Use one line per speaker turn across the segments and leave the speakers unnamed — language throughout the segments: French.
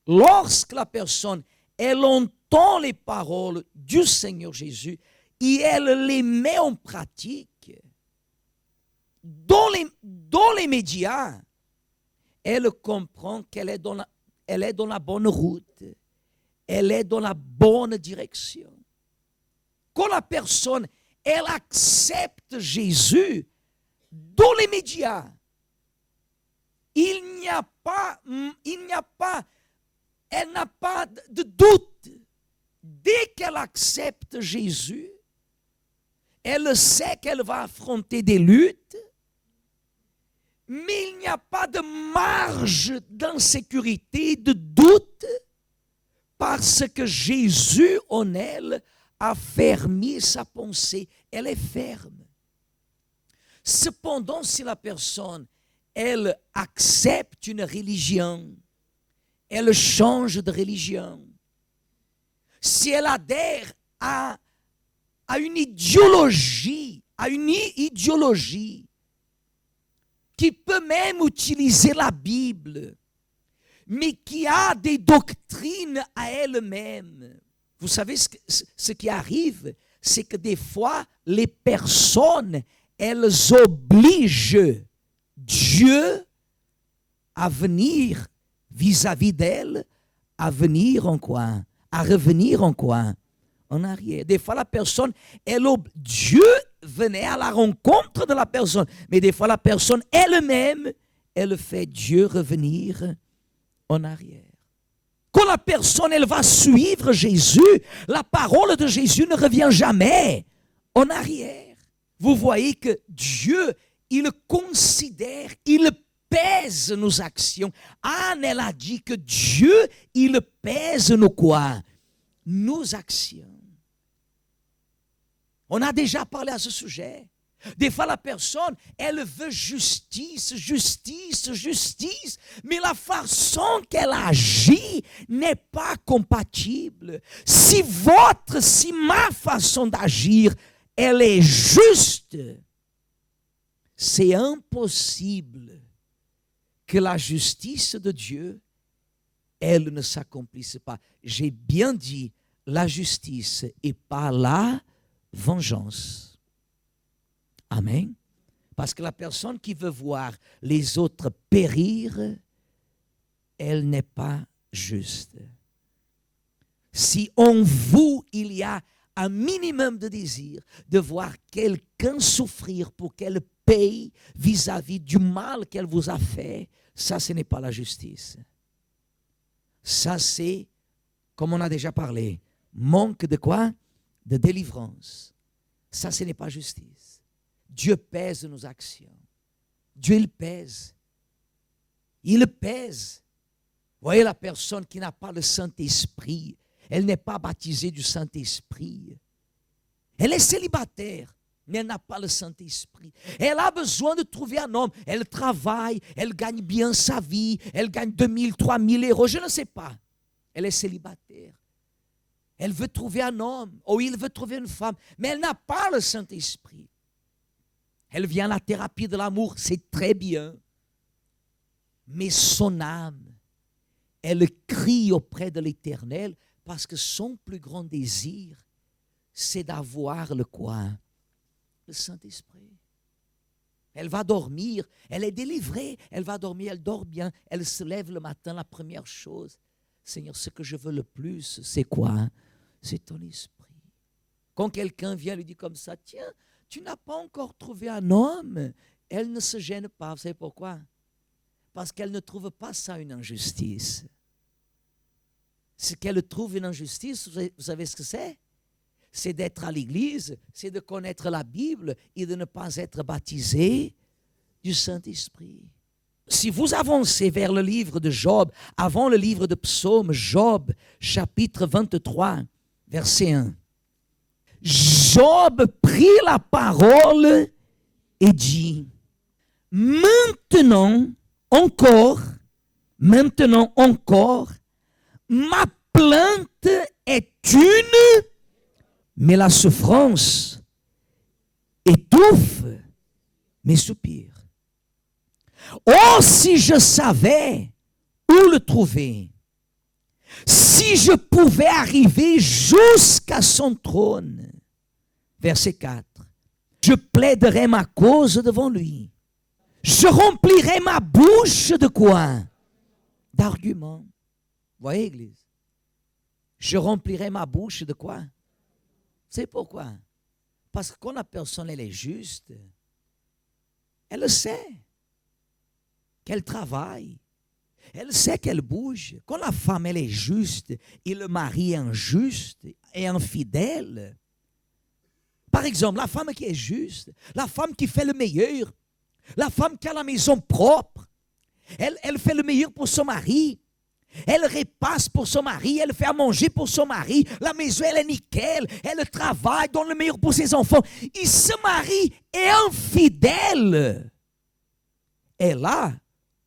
lorsque la personne, elle entend les paroles du Seigneur Jésus et elle les met en pratique, dans les médias, elle comprend qu'elle est dans la bonne route, elle est dans la bonne direction. Quand la personne, elle accepte Jésus dans les médias, elle n'a pas de doute. Dès qu'elle accepte Jésus, elle sait qu'elle va affronter des luttes, mais il n'y a pas de marge d'insécurité, de doute, parce que Jésus en elle a fermé sa pensée. Elle est ferme. Cependant, si la personne, elle accepte une religion, elle change de religion, si elle adhère à une idéologie, qui peut même utiliser la Bible, mais qui a des doctrines à elle-même. Vous savez ce qui arrive, c'est que des fois, les personnes, elles obligent Dieu à venir vis-à-vis d'elles, à venir en quoi? À revenir en quoi? En arrière. Des fois, la personne, Dieu venait à la rencontre de la personne, mais des fois, la personne elle-même, elle fait Dieu revenir en arrière. Quand la personne, elle va suivre Jésus, la parole de Jésus ne revient jamais en arrière. Vous voyez que Dieu, il considère, il pèse nos actions. Anne, elle a dit que Dieu, il pèse nos quoi? Nos actions. On a déjà parlé à ce sujet. Des fois, la personne, elle veut justice, mais la façon qu'elle agit n'est pas compatible. Si ma façon d'agir, elle est juste, c'est impossible que la justice de Dieu, elle ne s'accomplisse pas. J'ai bien dit la justice et pas la vengeance. Amen. Parce que la personne qui veut voir les autres périr, elle n'est pas juste. Si en vous, il y a un minimum de désir de voir quelqu'un souffrir pour qu'elle paye vis-à-vis du mal qu'elle vous a fait, ça, ce n'est pas la justice. Ça, c'est, comme on a déjà parlé, manque de quoi? De délivrance. Ça, ce n'est pas justice. Dieu pèse nos actions. Dieu, il pèse. Il pèse. Vous voyez la personne qui n'a pas le Saint-Esprit, elle n'est pas baptisée du Saint-Esprit. Elle est célibataire, mais elle n'a pas le Saint-Esprit. Elle a besoin de trouver un homme. Elle travaille, elle gagne bien sa vie, elle gagne 2000, 3000 euros, je ne sais pas. Elle est célibataire. Elle veut trouver un homme, ou il veut trouver une femme, mais elle n'a pas le Saint-Esprit. Elle vient à la thérapie de l'amour, c'est très bien. Mais son âme, elle crie auprès de l'Éternel parce que son plus grand désir, c'est d'avoir le quoi? Le Saint-Esprit. Elle va dormir, elle est délivrée, elle va dormir, elle dort bien, elle se lève le matin, la première chose, Seigneur, ce que je veux le plus, c'est quoi? C'est ton esprit. Quand quelqu'un vient lui dire comme ça, tiens, tu n'as pas encore trouvé un homme, elle ne se gêne pas. Vous savez pourquoi? Parce qu'elle ne trouve pas ça une injustice. Ce qu'elle trouve une injustice, vous savez ce que c'est? C'est d'être à l'église, c'est de connaître la Bible et de ne pas être baptisé du Saint-Esprit. Si vous avancez vers le livre de Job, avant le livre de Psaume, Job, chapitre 23, verset 1. Job prit la parole et dit, maintenant encore, ma plainte est une, mais la souffrance étouffe mes soupirs. Oh, si je savais où le trouver, Si je pouvais arriver jusqu'à son trône, verset 4, je plaiderais ma cause devant lui. Je remplirai ma bouche de quoi? D'arguments. Voyez, Église? Je remplirai ma bouche de quoi? C'est pourquoi? Parce que quand la personne elle est juste, elle le sait qu'elle travaille. Elle sait qu'elle bouge. Quand la femme elle est juste et le mari est injuste et infidèle, par exemple, la femme qui est juste, la femme qui fait le meilleur, la femme qui a la maison propre, elle fait le meilleur pour son mari. Elle repasse pour son mari, elle fait à manger pour son mari, la maison elle est nickel, elle travaille, donne le meilleur pour ses enfants. Et ce mari est infidèle. Et là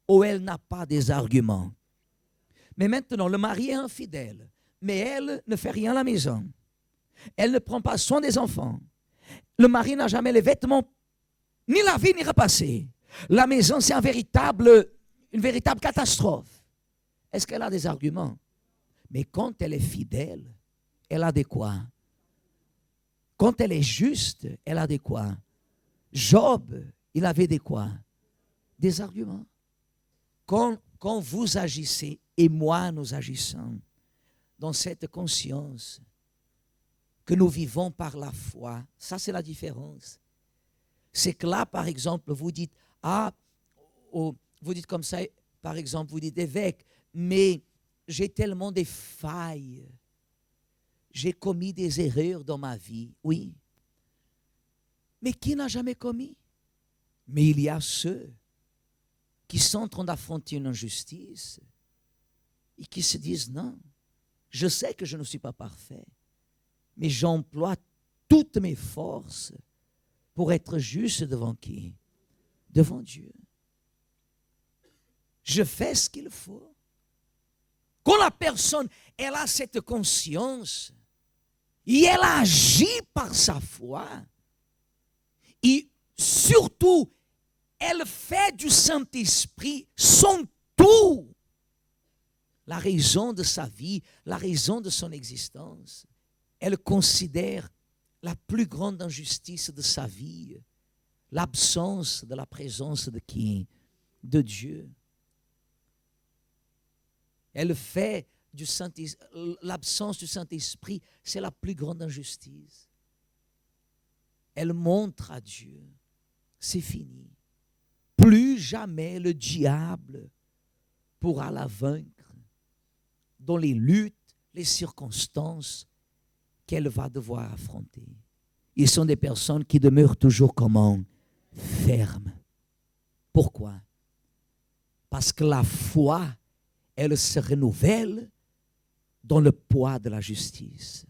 où elle n'a pas des arguments. Mais maintenant, le mari est infidèle, mais elle ne fait rien à la maison. Elle ne prend pas soin des enfants. Le mari n'a jamais les vêtements, ni lavé, ni repassé. La maison, c'est une véritable catastrophe. Est-ce qu'elle a des arguments? Mais quand elle est fidèle, elle a des quoi? Quand elle est juste, elle a des quoi? Job, il avait des quoi? Des arguments. Quand vous agissez, et moi nous agissons, dans cette conscience que nous vivons par la foi, ça c'est la différence. C'est que là, par exemple, vous dites, vous dites comme ça, par exemple, vous dites, évêque, mais j'ai tellement de failles, j'ai commis des erreurs dans ma vie, oui. Mais qui n'a jamais commis? Mais il y a ceux qui sont en train d'affronter une injustice et qui se disent, non, je sais que je ne suis pas parfait, mais j'emploie toutes mes forces pour être juste devant qui? Devant Dieu. Je fais ce qu'il faut. Quand la personne, elle a cette conscience, et elle agit par sa foi, et surtout, elle fait du Saint-Esprit son tout, la raison de sa vie, la raison de son existence. Elle considère la plus grande injustice de sa vie, l'absence de la présence de qui? De Dieu. Elle fait du l'absence du Saint-Esprit, c'est la plus grande injustice. Elle montre à Dieu, c'est fini. Plus jamais le diable pourra la vaincre dans les luttes, les circonstances qu'elle va devoir affronter. Ils sont des personnes qui demeurent toujours comment? Fermes. Pourquoi? Parce que la foi, elle se renouvelle dans le poids de la justice.